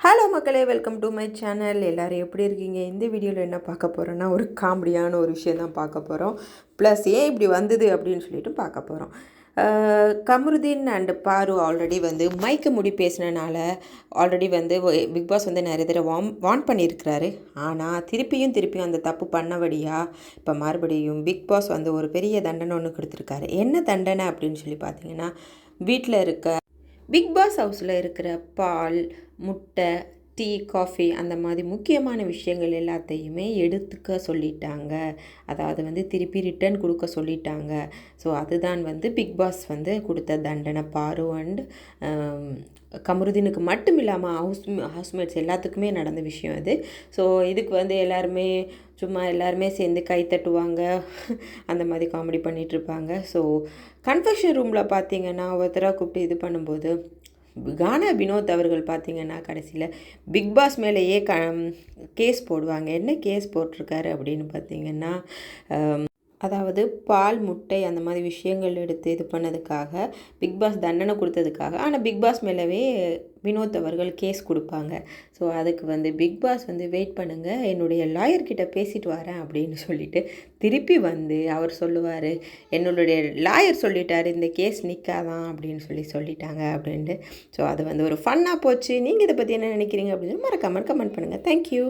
Hello மக்களே, welcome to my channel. எல்லோரும் எப்படி இருக்கீங்க? இந்த வீடியோவில் என்ன பார்க்க போகிறோன்னா, ஒரு காமெடியான ஒரு விஷயம் தான் பார்க்க போகிறோம். ப்ளஸ் ஏன் இப்படி வந்தது அப்படின்னு சொல்லிட்டு பார்க்க போகிறோம். கமருதீன் அண்ட் பாரு ஆல்ரெடி வந்து மைக்கு முடி பேசினனால ஆல்ரெடி வந்து பிக் பாஸ் வந்து நிறைய தடவை வார்ன் பண்ணியிருக்கிறாரு. ஆனால் திருப்பியும் அந்த தப்பு பண்ணபடியாக இப்போ மறுபடியும் பிக் பாஸ் வந்து ஒரு பெரிய தண்டனை ஒன்று கொடுத்துருக்காரு. என்ன தண்டனை அப்படின்னு சொல்லி பார்த்தீங்கன்னா, வீட்டில் இருக்க பிக் பாஸ் ஹவுஸில் இருக்கிற பால், முட்டை, டீ, காஃபி அந்த மாதிரி முக்கியமான விஷயங்கள் எல்லாத்தையுமே எடுத்துக்க சொல்லிட்டாங்க. அதாவது வந்து திருப்பி ரிட்டர்ன் கொடுக்க சொல்லிட்டாங்க. ஸோ அதுதான் வந்து பிக் பாஸ் வந்து கொடுத்த தண்டனை. பாரு அண்ட் கமருதீனுக்கு மட்டும் இல்லாமல் ஹவுஸ்மேட்ஸ் எல்லாத்துக்குமே நடந்த விஷயம் அது. ஸோ இதுக்கு வந்து எல்லாருமே சேர்ந்து கை தட்டுவாங்க, அந்த மாதிரி காமெடி பண்ணிகிட்ருப்பாங்க. ஸோ கன்ஃபெஷன் ரூமில் பார்த்தீங்கன்னா ஒருத்தராக கூப்பிட்டு இது பண்ணும்போது கானா வினோத் அவர்கள் பார்த்திங்கன்னா கடைசியில் பிக் பாஸ் மேலேயே கேஸ் போடுவாங்க. என்ன கேஸ் போட்டிருக்காரு அப்படின்னு பார்த்திங்கன்னா, அதாவது பால், முட்டை அந்த மாதிரி விஷயங்கள் எடுத்து இது பண்ணதுக்காக பிக் பாஸ் தண்டனை கொடுத்ததுக்காக, ஆனால் பிக் பாஸ் மேலவே வினோத் அவர்கள் கேஸ் கொடுப்பாங்க. ஸோ அதுக்கு வந்து பிக் பாஸ் வந்து வெயிட் பண்ணுங்கள், என்னுடைய லாயர்கிட்ட பேசிட்டு வரேன் அப்படின்னு சொல்லிட்டு திருப்பி வந்து அவர் சொல்லுவார், என்னுடைய லாயர் சொல்லிட்டார் இந்த கேஸ் நிற்காதான் அப்படின்னு சொல்லிட்டாங்க அப்படின்ட்டு. ஸோ அது வந்து ஒரு ஃபன்னாக போச்சு. நீங்கள் இதை பற்றி என்ன நினைக்கிறீங்க அப்படின்னு மறக்காமல் கமெண்ட் பண்ணுங்கள். தேங்க்யூ.